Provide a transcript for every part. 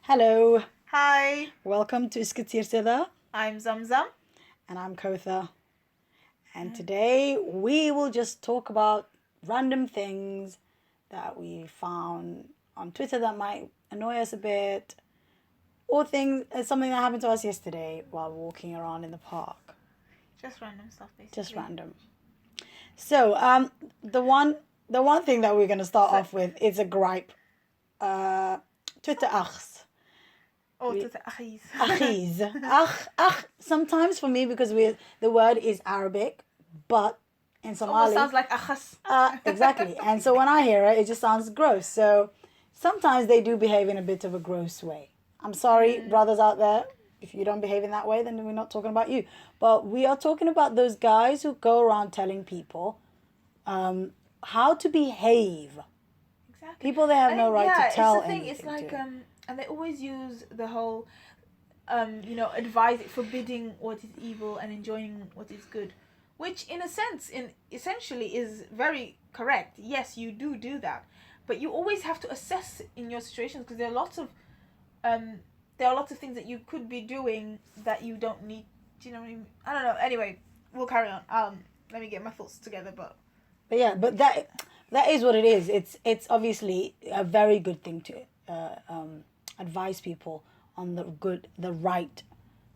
Hello, Hi, welcome to Iskatirtada, I'm Zamzam. and I'm Kotha. And today we will just talk about random things that we found on Twitter that might annoy us a bit, or something that happened to us yesterday while walking around in the park. Just random stuff, basically. Just random. So, the one thing that we're gonna start off with is a gripe. Twitter Akhs. Oh, to the Akhs. Akhs. Sometimes for me because the word is Arabic, but in Somali Almost sounds like Akhs. exactly. And so when I hear it, it just sounds gross. So sometimes they do behave in a bit of a gross way. I'm sorry, brothers out there. If you don't behave in that way, then we're not talking about you. But we are talking about those guys who go around telling people how to behave. Exactly. People, they have no right to tell it's the thing. anything It's like to. and they always use the whole advise forbidding what is evil and enjoying what is good, which in a sense, in essentially, is very correct. Yes, you do that, but you always have to assess in your situations because um there are lots of things that you could be doing that you don't need. Do you know what I mean? I don't know. Anyway, we'll carry on. Let me get my thoughts together, but But that is what it is. It's obviously a very good thing to advise people on the right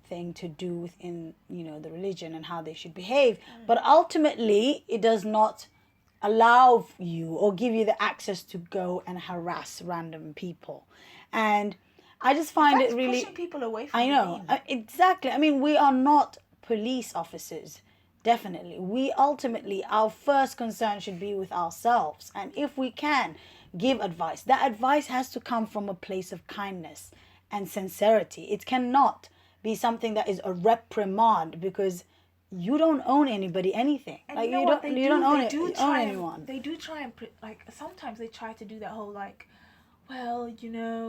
thing to do within the religion and how they should behave. But ultimately, it does not allow you or give you the access to go and harass random people. And I just find that's it really pushing people away from I the know. deen. Exactly. I mean, we are not police officers. Definitely. We ultimately, our first concern should be with ourselves. And if we can give advice, that advice has to come from a place of kindness and sincerity. It cannot be something that is a reprimand because you don't own anybody anything. And Like you know what they you do? don't own They it, do own try anyone. They do try and like sometimes they try to do that whole like, well,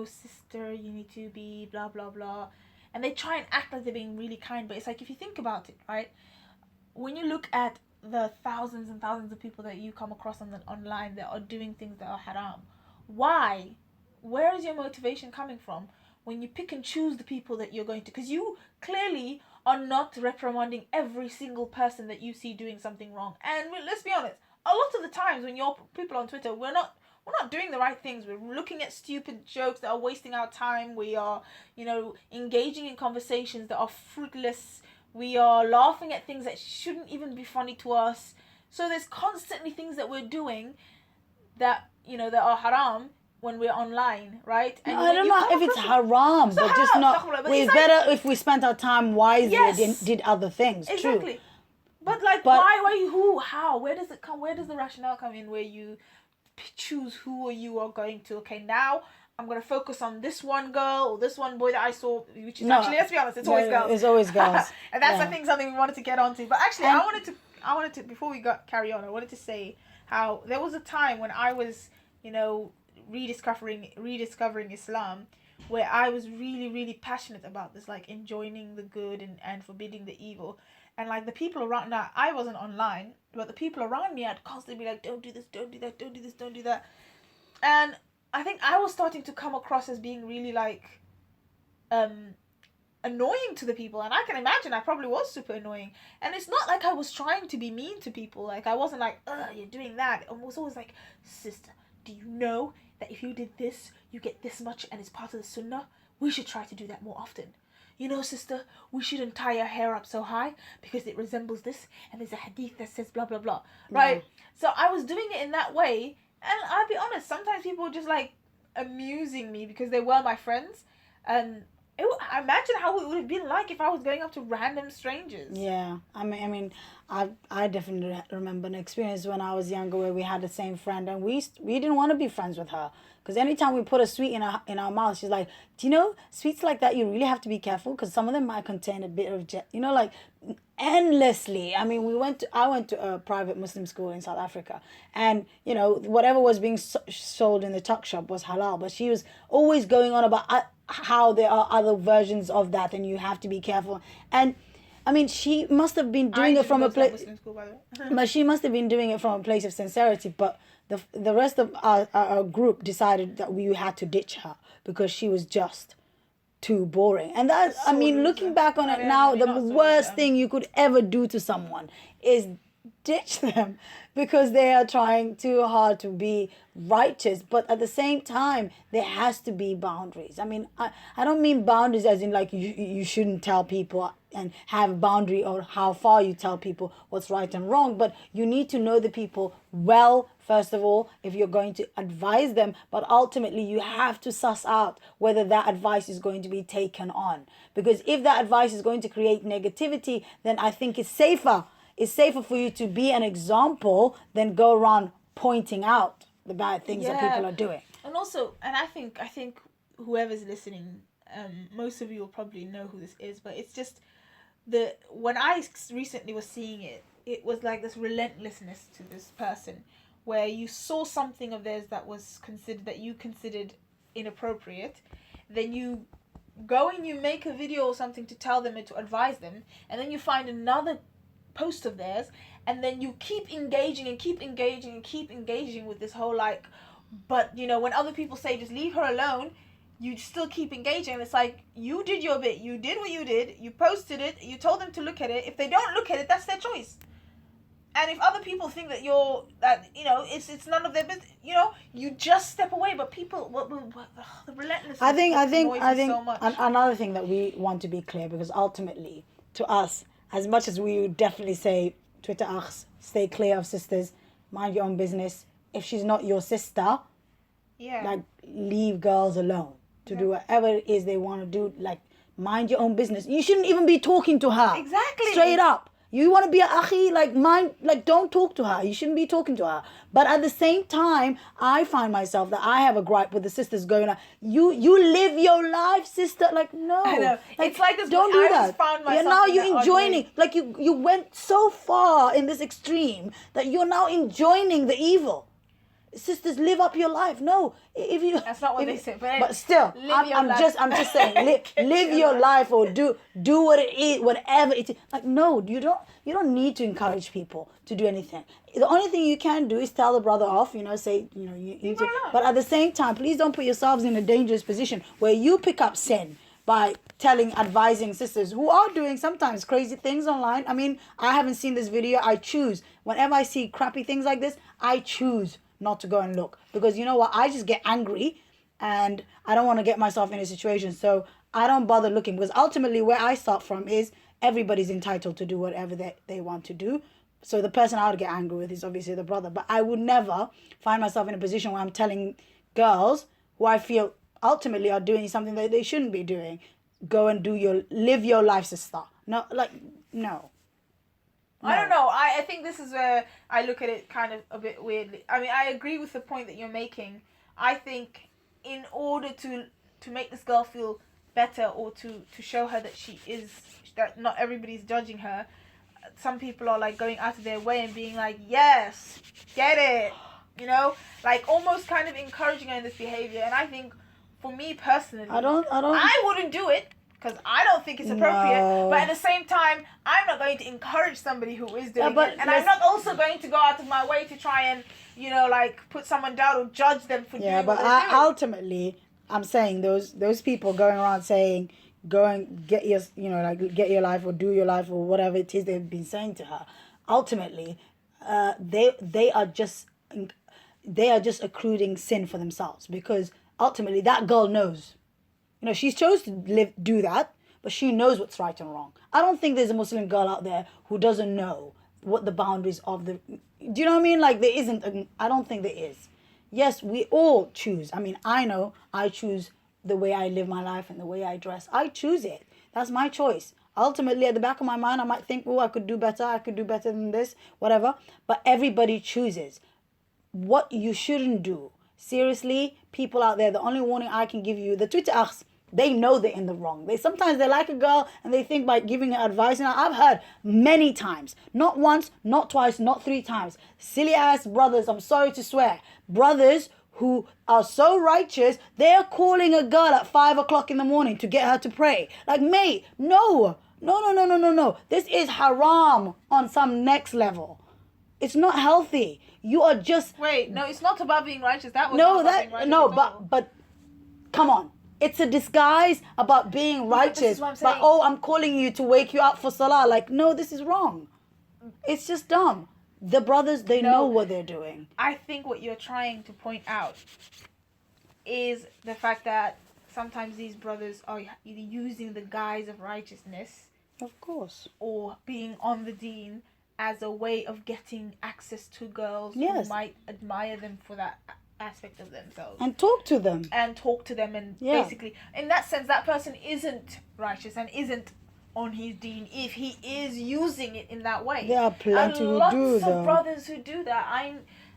sister, you need to be blah blah blah, and they try and act like they're being really kind. But it's like if you think about it, right? When you look at the thousands and thousands of people that you come across online that are doing things that are haram, why? Where is your motivation coming from when you pick and choose the people that you're going to? Because you clearly are not reprimanding every single person that you see doing something wrong. And let's be honest, a lot of the times when you're people on Twitter, we're not doing the right things. We're looking at stupid jokes that are wasting our time. We are, engaging in conversations that are fruitless. We are laughing at things that shouldn't even be funny to us. So there's constantly things that we're doing that that are haram when we're online, right? And I don't know if it's haram, but just not. It's better if we spent our time wisely and did other things. Exactly. True. But like, why, who, how? Where does it come? Where does the rationale come in? Where you choose who you are going to? Okay, now I'm gonna focus on this one girl or this one boy that I saw, which is actually, let's be honest, it's always girls. It's always girls, and that's I think something we wanted to get onto. But actually, I wanted to before we carry on, I wanted to say how there was a time when I was, rediscovering Islam, where I was really, really passionate about this, like enjoining the good and forbidding the evil. And like the people around now, I wasn't online, but the people around me had constantly be like, don't do this, don't do that, don't do this, don't do that. And I think I was starting to come across as being really like annoying to the people, and I can imagine I probably was super annoying. And it's not like I was trying to be mean to people. Like I wasn't like, you're doing that. I was always like, sister, do you know that if you did this, you get this much, and it's part of the sunnah? We should try to do that more often. Sister, we shouldn't tie our hair up so high because it resembles this, and there's a hadith that says blah blah blah, right? Yeah. So I was doing it in that way, and I'll be honest, sometimes people were just like amusing me because they were my friends, and imagine how it would have been like if I was going up to random strangers. Yeah, I definitely remember an experience when I was younger where we had the same friend, and we didn't want to be friends with her because anytime we put a sweet in our mouth, she's like, "Do you know sweets like that? You really have to be careful because some of them might contain a bit of like endlessly." I mean, I went to a private Muslim school in South Africa, and whatever was being sold in the tuck shop was halal, but she was always going on about how there are other versions of that and you have to be careful. And I mean, she must have been doing it from a place, but she must have been doing it from a place of sincerity. But the rest of our group decided that we had to ditch her because she was just too boring. And that's, So I mean, loser. looking back on I it mean, now, I mean, the not so worst loser. thing you could ever do to someone is ditch them because they are trying too hard to be righteous. But at the same time, there has to be boundaries. I mean, I don't mean boundaries as in like you shouldn't tell people and have a boundary or how far you tell people what's right and wrong, but you need to know the people well, first of all, if you're going to advise them. But ultimately, you have to suss out whether that advice is going to be taken on, because if that advice is going to create negativity, then I think it's safer for you to be an example than go around pointing out the bad things that people are doing. And also, and I think whoever's listening, most of you will probably know who this is, but it's just when I recently was seeing it, it was like this relentlessness to this person, where you saw something of theirs that you considered inappropriate, then you go and you make a video or something to tell them and to advise them, and then you find another post of theirs, and then you keep engaging and keep engaging and keep engaging with this whole like, but when other people say just leave her alone, you still keep engaging. And it's like, you did your bit, you did what you did, you posted it, you told them to look at it. If they don't look at it, that's their choice. And if other people think that it's none of their business, you just step away. But people, the relentlessness. I think so much. Another thing that we want to be clear, because ultimately, to us, as much as we would definitely say, Twitter Akhs, stay clear of sisters, mind your own business. If she's not your sister, like, leave girls alone to do whatever it is they want to do. Like, mind your own business. You shouldn't even be talking to her. Exactly. Straight up. You want to be an akhi, don't talk to her. You shouldn't be talking to her. But at the same time, I find myself that I have a gripe with the sisters going, you live your life, sister. Like, no. I know. It's like this. Don't do that. Found myself Now in you're that enjoying argument. it. Like, you went so far in this extreme that you're now enjoying the evil. Sisters, live up your life. No, if you. That's not what they say. But still, I'm just saying, live your life, or do what it is, whatever it is. Like, no, you don't need to encourage people to do anything. The only thing you can do is tell the brother off. Say, you do. But at the same time, please don't put yourselves in a dangerous position where you pick up sin by advising sisters who are doing sometimes crazy things online. I mean, I haven't seen this video. I choose, whenever I see crappy things like this, I choose not to go and look, because you know what, I just get angry and I don't want to get myself in a situation, so I don't bother looking, because ultimately where I start from is everybody's entitled to do whatever they want to do. So the person I would get angry with is obviously the brother, but I would never find myself in a position where I'm telling girls who I feel ultimately are doing something that they shouldn't be doing, go and live your life, sister. No. I don't know. I think this is where I look at it kind of a bit weirdly. I mean, I agree with the point that you're making. I think in order to make this girl feel better, or to show her that not everybody's judging her, some people are like going out of their way and being like, yes, get it. Like almost kind of encouraging her in this behavior. And I think for me personally, I wouldn't do it, because I don't think it's appropriate. No. But at the same time, I'm not going to encourage somebody who is doing it. And I'm not also going to go out of my way to try and, put someone down or judge them for doing what they're doing. Ultimately, I'm saying those people going around saying, go and get your, get your life or do your life or whatever it is they've been saying to her. Ultimately, they are just accruing sin for themselves, because ultimately that girl knows. She's chose to do that, but she knows what's right and wrong. I don't think there's a Muslim girl out there who doesn't know what the boundaries of the... Do you know what I mean? Like, there isn't... I don't think there is. Yes, we all choose. I mean, I know I choose the way I live my life and the way I dress. I choose it. That's my choice. Ultimately, at the back of my mind, I might think, I could do better. I could do better than this, whatever. But everybody chooses. What you shouldn't do. Seriously, people out there, the only warning I can give you, the Twitter Akhs, they know they're in the wrong. Sometimes they like a girl and they think by giving her advice. And I've heard many times, not once, not twice, not 3 times, silly ass brothers, I'm sorry to swear, brothers who are so righteous, they're calling a girl at 5 o'clock in the morning to get her to pray. Like, mate, no. This is haram on some next level. It's not healthy. You are just... Wait, no, it's not about being righteous. That was not about being righteous. But come on. It's a disguise about being but this righteous. is what I'm But, saying. oh, I'm calling you to wake you up for salah. Like, no, this is wrong. It's just dumb. The brothers, they know what they're doing. I think what you're trying to point out is the fact that sometimes these brothers are either using the guise of righteousness Of course. or being on the deen as a way of getting access to girls Yes. who might admire them for that aspect of themselves. And talk to them. And talk to them, and basically, in that sense, that person isn't righteous and isn't on his deen if he is using it in that way. There are plenty who lots do, of though. brothers who do that.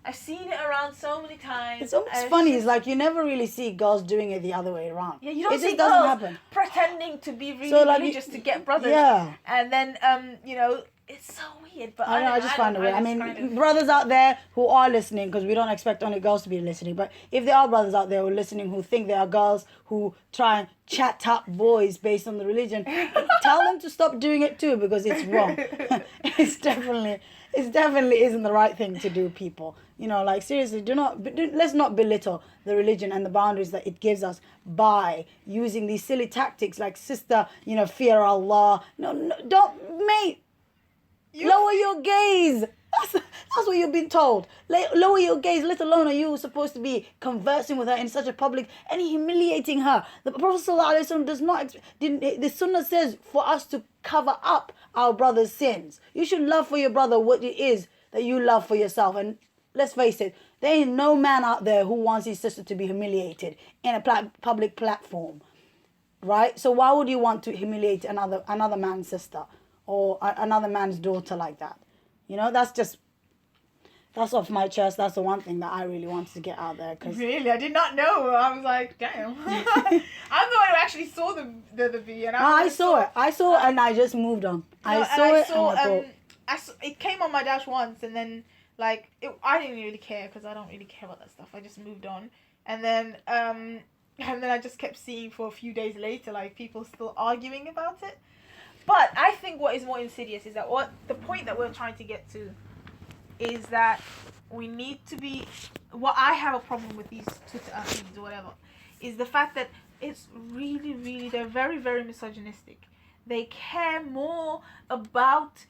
I've seen it around so many times. It's almost funny. It's like you never really see girls doing it the other way around. Yeah, you don't it see just doesn't girls happen. pretending to be really So, like, religious to get brothers. Yeah. And then, it's so weird. But I just find it weird. I just mean, kind of- brothers out there who are listening, because we don't expect only girls to be listening, but if there are brothers out there who are listening who think there are girls who try and chat up boys based on the religion, tell them to stop doing it too, because it's wrong. It definitely isn't the right thing to do, people. You know, like, seriously, let's not belittle the religion and the boundaries that it gives us by using these silly tactics like, sister, fear Allah. No, don't, mate. Lower your gaze. That's what you've been told. Lower your gaze. Let alone are you supposed to be conversing with her in such a public and humiliating her. The Prophet ﷺ does not. The Sunnah says for us to cover up our brother's sins. You should love for your brother what it is that you love for yourself. And let's face it, there ain't no man out there who wants his sister to be humiliated in a public platform, right? So why would you want to humiliate another man's sister? Or another man's daughter like that. That's off my chest. That's the one thing that I really wanted to get out there. Cause Really? I did not know. I was like, damn. I'm the one who actually saw the video. And I saw it. And I just moved on. I thought... it came on my dash once, and then, like, I didn't really care, because I don't really care about that stuff. I just moved on. And then I just kept seeing for a few days later, like, people still arguing about it. But I think what is more insidious is that the point that we're trying to get to is that we need to be... What I have a problem with these Twitter feeds or whatever is the fact that it's really, really... They're very, very misogynistic. They care more about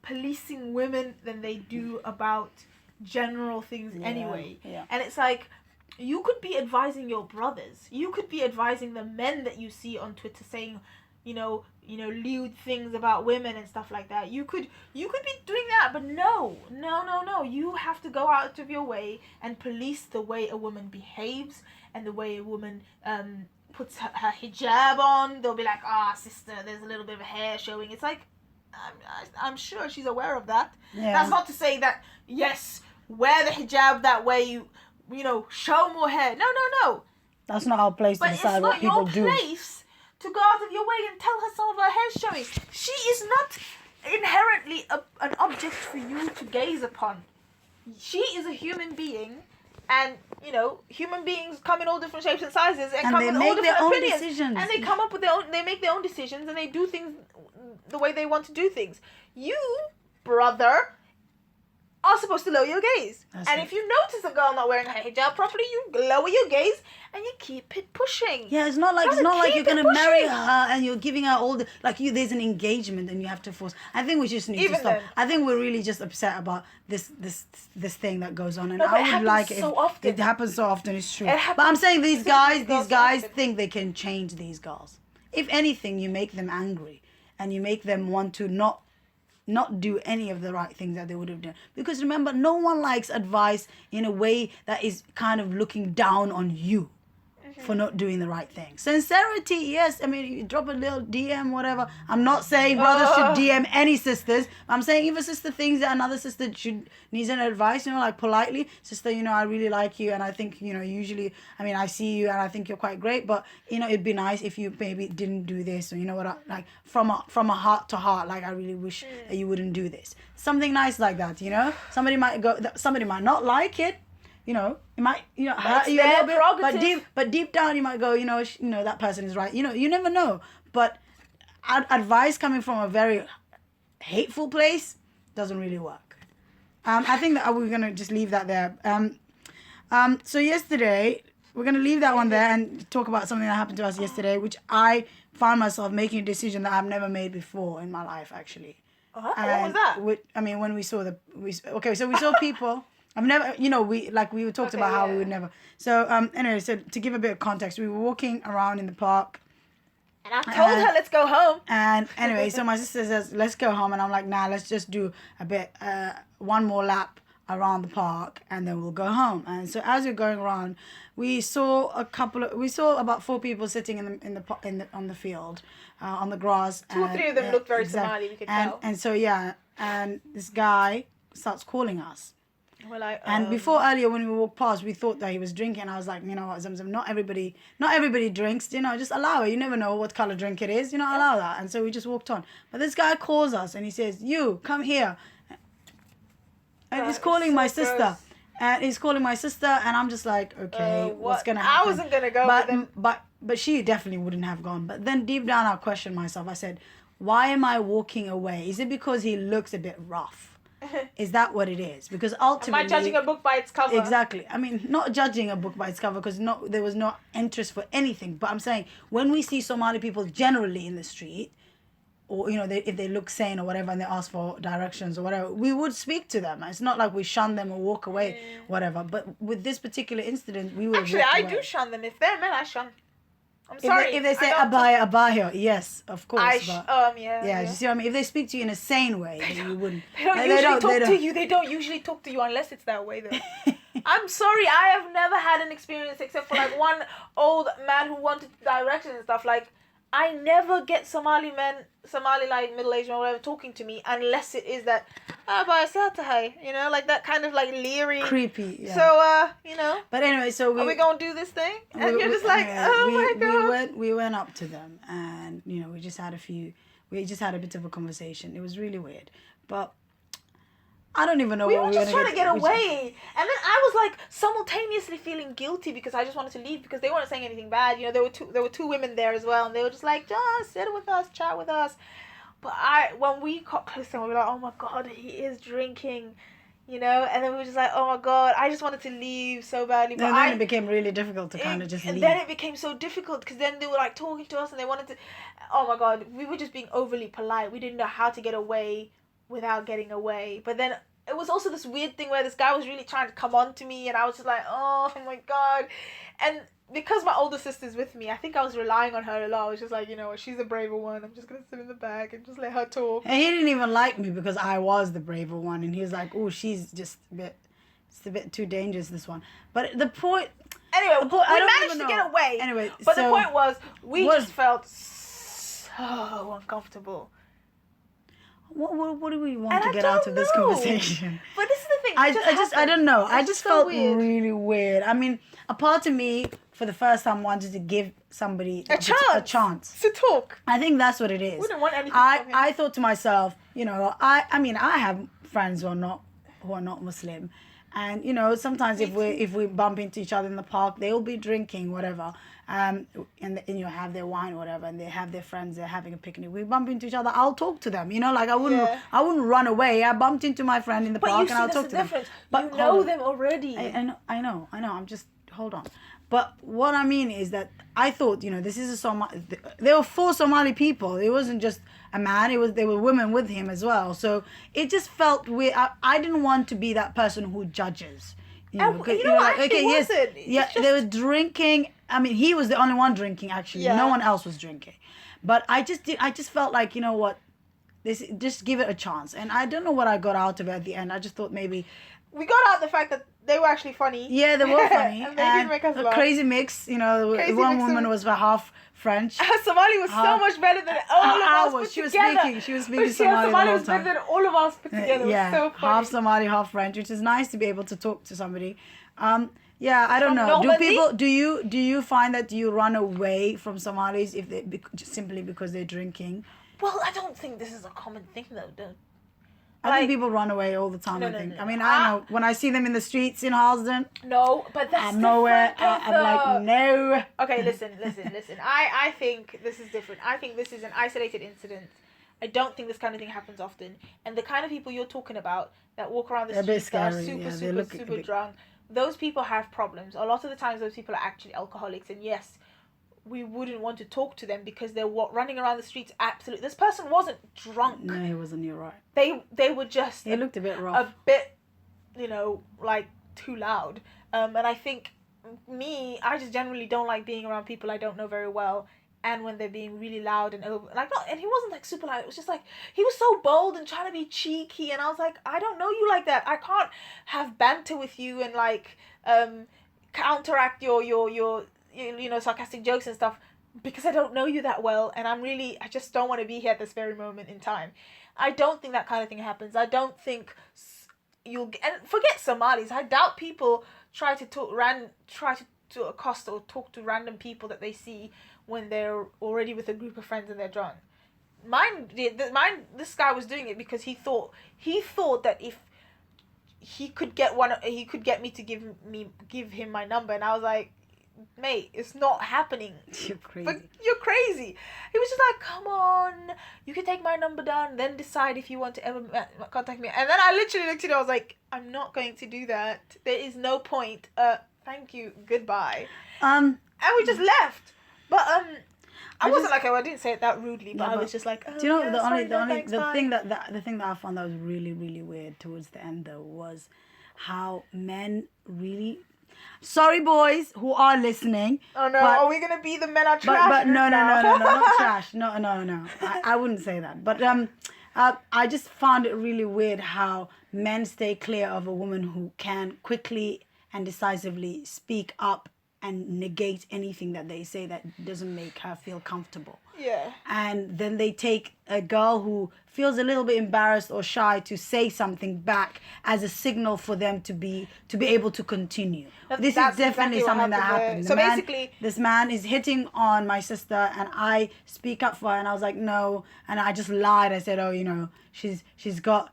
policing women than they do about general things anyway. Yeah. And it's like... You could be advising your brothers. You could be advising the men that you see on Twitter saying... lewd things about women and stuff like that. You could be doing that, but no. You have to go out of your way and police the way a woman behaves and the way a woman puts her hijab on. They'll be like, sister, there's a little bit of hair showing. It's like, I'm sure she's aware of that. Yeah. That's not to say that, yes, wear the hijab that way, you show more hair. No. That's not our place to decide what people do. But it's not your place to go out of your way and tell her some of her hair showing. She is not inherently an object for you to gaze upon. She is a human being, and human beings come in all different shapes and sizes, and come they with make all different their own opinions. decisions. And they come up with they make their own decisions, and they do things the way they want to do things. You, brother, are supposed to lower your gaze. If you notice a girl not wearing her hijab properly, you lower your gaze and you keep it pushing. Yeah, it's not like you're gonna marry her and you're giving her all the there's an engagement and you have to force. I think we just need to stop. I think we're really just upset about this thing that goes on, and I would like it. It happens so often. It's true. But I'm saying these guys think they can change these girls. If anything, you make them angry and you make them want to not do any of the right things that they would have done. Because remember, no one likes advice in a way that is kind of looking down on you for not doing the right thing. Sincerity, yes. I mean, you drop a little DM, whatever. I'm not saying brothers should DM any sisters. I'm saying if a sister thinks that another sister needs an advice, like politely, sister, I really like you, and I think, usually, I see you and I think you're quite great, but, it'd be nice if you maybe didn't do this, or, like from a heart to heart, like, I really wish that you wouldn't do this. Something nice like that, Somebody might not like it, it might, hurt you a little bit, but deep down you might go, that person is right. You never know. But advice coming from a very hateful place doesn't really work. I think that we're gonna just leave that there. So yesterday, we're going to leave that one there and talk about something that happened to us yesterday, which I found myself making a decision that I've never made before in my life, actually. What was that? When we saw we saw people. I've never, we talked about how we would never. So anyway, so to give a bit of context, we were walking around in the park. And I told her, let's go home. And anyway, so my sister says, let's go home. And I'm like, nah, let's just do one more lap around the park and then we'll go home. And so as we're going around, we saw about 4 people sitting on the field, on the grass. 2 or 3 of them looked very Somali, we could tell. And so, and this guy starts calling us. We're like, and before earlier when we walked past, we thought that he was drinking. I was like, you know what, Zamzam, not everybody drinks, just allow it. You never know what color drink it is, allow that. And so we just walked on. But this guy calls us and he says, you, come here. And he's calling my sister. Gross. And he's calling my sister and I'm just like, okay, what's going to happen? I wasn't going to go. But she definitely wouldn't have gone. But then deep down I questioned myself. I said, why am I walking away? Is it because he looks a bit rough? Is that what it is? Because ultimately... Am I judging a book by its cover? Exactly. I mean, not judging a book by its cover because there was no interest for anything. But I'm saying when we see Somali people generally in the street, or, if they look sane or whatever and they ask for directions or whatever, we would speak to them. It's not like we shun them or walk away, whatever. But with this particular incident, we would Actually, I do shun them. If they're men, I shun. I'm sorry. If they say abaya, yes, of course. Yeah. You see what I mean? If they speak to you in a sane way, then you wouldn't. They don't usually talk to you. They don't usually talk to you unless it's that way, though. I'm sorry. I have never had an experience except for like one old man who wanted directions and stuff. Like, I never get Somali like middle-aged men or whatever talking to me unless it is that like that kind of like leery, creepy. Yeah. So But anyway, so are we gonna do this thing? And you're just like, my god. We went up to them and we just had a bit of a conversation. It was really weird, but I don't even know. We were just trying to get away. And then I was like simultaneously feeling guilty because I just wanted to leave because they weren't saying anything bad. There were 2 women there as well and they were just like, just sit with us, chat with us. But when we got closer, we were like, oh my god, he is drinking, and then we were just like, oh my god, I just wanted to leave so badly. But then it became really difficult to kind of just leave. And then it became so difficult because then they were like talking to us and they wanted to, oh my god, we were just being overly polite. We didn't know how to get away without getting away. But then it was also this weird thing where this guy was really trying to come on to me and I was just like, oh my god. And because my older sister's with me, I think I was relying on her a lot. I was just like, she's the braver one. I'm just going to sit in the back and just let her talk. And he didn't even like me because I was the braver one. And he was like, oh, she's just it's a bit too dangerous, this one. But the point... Anyway, we managed to get away. Anyway, but the point was, we just felt so uncomfortable. What do we want to get out of this conversation? But this is the thing. I don't know. I just felt weird. really weird. I mean, a part of me, for the first time, wanted to give somebody a chance to talk. I think that's what it is. We didn't want anything from him. I thought to myself, I have friends who are not Muslim, and sometimes if we bump into each other in the park, they'll be drinking whatever. And have their wine or whatever, and they have their friends, they're having a picnic. We bump into each other, I'll talk to them. I wouldn't run away. I bumped into my friend in the park and I'll talk to them. But you know them already. I know. I'm just, hold on. But what I mean is that I thought, this is there were 4 Somali people. It wasn't just a man. There were women with him as well. So it just felt weird. I didn't want to be that person who judges. There was drinking. I mean, he was the only one drinking, actually. No one else was drinking. But I just felt like, just give it a chance. And I don't know what I got out of it at the end. I just thought maybe... We got out the fact that they were actually funny. Yeah, they were funny. And they did make us laugh. Crazy mix. One woman was half French. Somali was so much better than all of us put together. She was speaking Somali the whole was better than all of us put together. It was so funny. Half Somali, half French, which is nice to be able to talk to somebody. I don't know. Do you find that you run away from Somalis simply because they're drinking? Well, I don't think this is a common thing though. I think people run away all the time. I think. No. I mean, I know when I see them in the streets in Halsden. No, but that's I'm nowhere. I'm like, no. Okay, listen. I think this is different. I think this is an isolated incident. I don't think this kind of thing happens often. And the kind of people you're talking about that walk around the streets that are super drunk, those people have problems. A lot of the times those people are actually alcoholics, and yes, we wouldn't want to talk to them because they're running around the streets. Absolutely, this person wasn't drunk. No, he wasn't. You're right. They were just. He looked a bit rough. A bit, like too loud. And I think I just generally don't like being around people I don't know very well. And when they're being really loud and over, and he wasn't like super loud. It was just like he was so bold and trying to be cheeky, and I was like, I don't know you like that. I can't have banter with you and like counteract your sarcastic jokes and stuff because I don't know you that well, and I just don't want to be here at this very moment in time. I don't think that kind of thing happens. I don't think and forget Somalis. I doubt people try to accost or talk to random people that they see when they're already with a group of friends and they're drunk. This guy was doing it because he thought that if he could get me to give him my number, and I was like, mate, it's not happening. You're crazy. But you're crazy. He was just like, come on, you can take my number down, then decide if you want to ever contact me. And then I literally looked at it, I was like, I'm not going to do that. There is no point. Thank you, goodbye. And we just left. But I wasn't like, I didn't say it that rudely, but I was just like, do you know, the thing that I found that was really, really weird towards the end though was how men really. Sorry, boys who are listening. Oh no, are we gonna be the men are trash? But no, not trash. No. I wouldn't say that. But I just found it really weird how men stay clear of a woman who can quickly and decisively speak up and negate anything that they say that doesn't make her feel comfortable. Yeah. And then they take a girl who feels a little bit embarrassed or shy to say something back as a signal for them to be able to continue. This is definitely something that happened. So basically, this man is hitting on my sister, and I speak up for her, and I was like, no, and I just lied. I said, oh, she's talking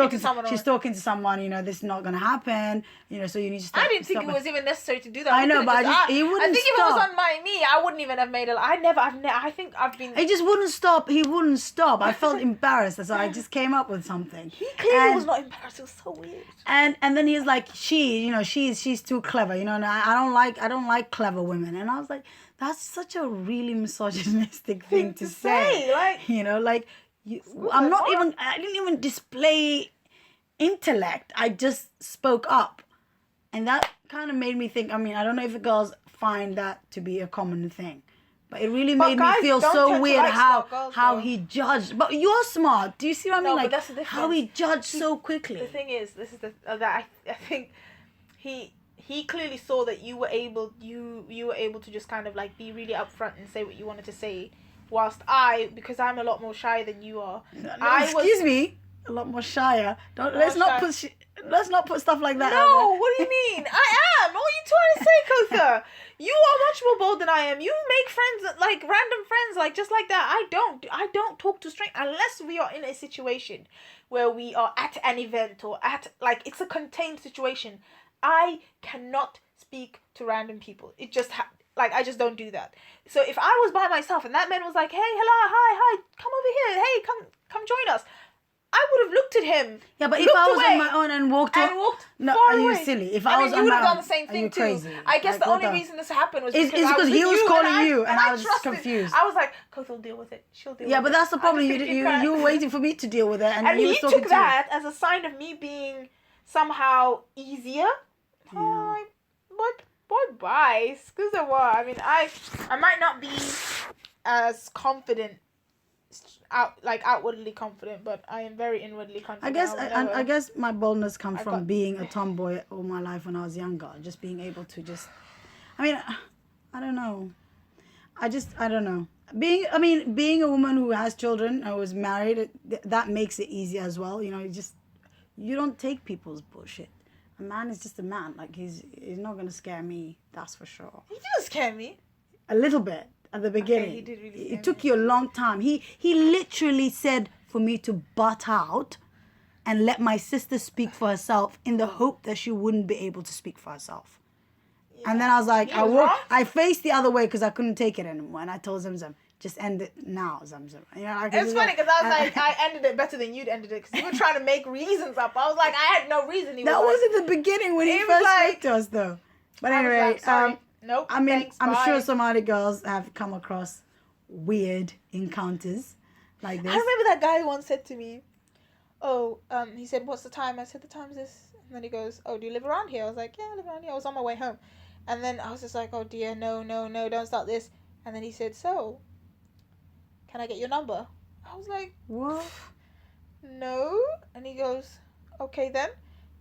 to someone. She's talking to someone. This is not gonna happen. So you need to stop. I didn't think it was even necessary to do that. I know, but he wouldn't. I think if it was on me, I wouldn't even have made it. I think I've been. He just wouldn't stop. He wouldn't stop. I felt embarrassed, so I just came up with something. He clearly was not embarrassed. It was so weird. And then he's like, she's too clever, and I don't like clever women. And I was like, that's such a really misogynistic thing to say. Like, I didn't even display intellect. I just spoke up. And that kind of made me think, I don't know if girls find that to be a common thing. But it really made me feel so weird how he judged. But you're smart. Do you see what I mean? But that's the difference. How he judged so quickly. The thing is, this is that I think he clearly saw that you were able to just kind of like be really upfront and say what you wanted to say, whilst because I'm a lot more shy than you are. Excuse me, a lot more shyer. Let's not put stuff like that. No, what do you mean? I am. What are you trying to say, Kotha? You are much more bold than I am. You make friends, like random friends, like just like that. I don't talk to strangers unless we are in a situation where we are at an event or it's a contained situation. I cannot speak to random people. It just I just don't do that. So if I was by myself and that man was like, hey, hello, hi, come over here, hey, come join us, I would have looked at him. Yeah, but if I was on my own and walked no, are you silly? If I was on my own, you would have done the same thing too. Crazy? I guess the only reason this happened was because he was calling you, and I was confused. I was like, Kotha will deal with it. She'll deal with it. Yeah, but that's the problem. You were waiting for me to deal with it, and he took that as a sign of me being somehow easier. Yeah. Bye. Excuse me. I might not be as confident. Outwardly confident, but I am very inwardly confident. I guess my boldness comes from being a tomboy all my life when I was younger. Just being able to I don't know. I don't know. Being a woman who has children or was married, that makes it easy as well. You don't take people's bullshit. A man is just a man. Like he's not gonna scare me. That's for sure. He didn't scare me. A little bit. At the beginning, okay, he did really it took you a long time. He literally said for me to butt out and let my sister speak for herself in the hope that she wouldn't be able to speak for herself. Yeah. And then I was like, I faced the other way because I couldn't take it anymore. And I told Zamzam, just end it now, Zamzam. You know, like, It's funny because I was like, I ended it better than you'd ended it because you were trying to make reasons up. I was like, I had no reason. That was in the beginning when he first spoke to us, though. But anyway, like, sorry. Nope. I mean, thanks, I'm bye. sure Somali girls have come across weird encounters like this. I remember that guy once said to me, "Oh, he said, what's the time?" I said, "The time's this." And then he goes, "Oh, do you live around here?" I was like, "Yeah, I live around here." I was on my way home, and then I was just like, "Oh dear, no, don't start this." And then he said, "So, can I get your number?" I was like, What? "No." And he goes, "Okay then,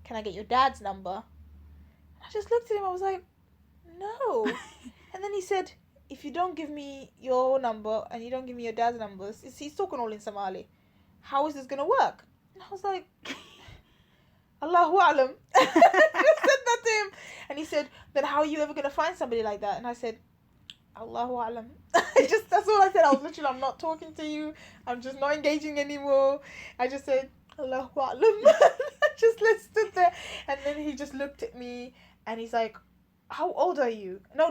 can I get your dad's number?" I just looked at him. I was like, "No." And then he said, "If you don't give me your number and you don't give me your dad's number," he's talking all in Somali, "how is this gonna work?" And I was like, "Allahu alam." I just said that to him, and he said, "Then how are you ever gonna find somebody like that?" And I said, "Allahu alam." That's all I said. I was literally, I'm not talking to you. I'm just not engaging anymore. I just said, "Allahu alam." I just stood there, and then he just looked at me, and he's like, "How old are you?" No,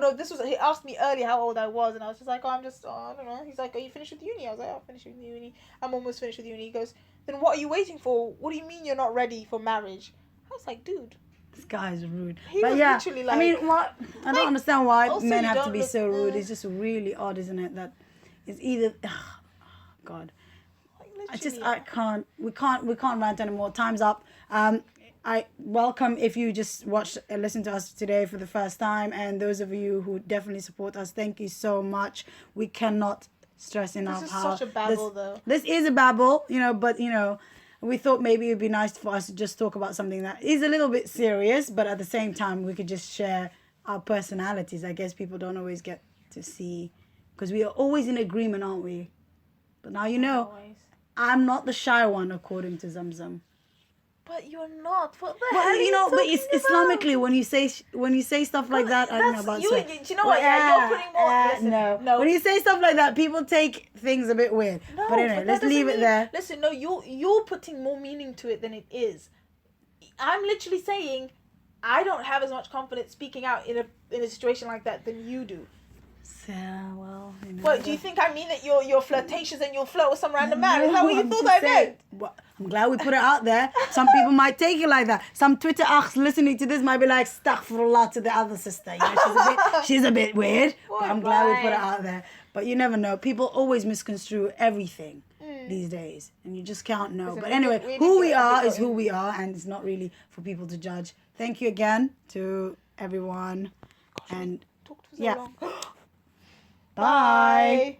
he asked me earlier how old I was, and I was just like, I don't know. He's like, "Are you finished with uni?" I was like, "I'm finished with uni. I'm almost finished with uni." He goes, "Then what are you waiting for? What do you mean you're not ready for marriage?" I was like, "Dude." This guy is rude. He was literally like... I mean, what? I don't understand why also men you have to don't be look- so rude. It's just really odd, isn't it? That it's either... God. Like, We can't rant anymore. Time's up. I welcome if you just watched and listened to us today for the first time, and those of you who definitely support us, thank you so much. We cannot stress enough This is how such a babble, though. This is a babble, but we thought maybe it would be nice for us to just talk about something that is a little bit serious, but at the same time we could just share our personalities. I guess people don't always get to see, because we are always in agreement, aren't we? But now Always. I'm not the shy one, according to Zamzam. But you're not. What the But hell are you but talking it's about? Islamically when you say stuff like that. I don't know about you. swear. Do you know what? Yeah, you're putting more. Listen, no. When you say stuff like that, people take things a bit weird. No, but anyway, that let's leave it doesn't there. mean- Listen, no, you're putting more meaning to it than it is. I'm literally saying, I don't have as much confidence speaking out in a situation like that than you do. So, well, What, do you think I mean that you're flirtatious and you'll flirt with some random man? Is that what you thought I meant? Well, I'm glad we put it out there. Some people might take it like that. Some Twitter Akhs listening to this might be like, astaghfirullah to the other sister. She's a bit weird. But I'm glad we put it out there. But you never know. People always misconstrue everything these days. And you just can't know. Listen, but anyway, we who did we get are everything is who we are. And it's not really for people to judge. Thank you again to everyone. Gosh, and we talked for so yeah. long. Bye.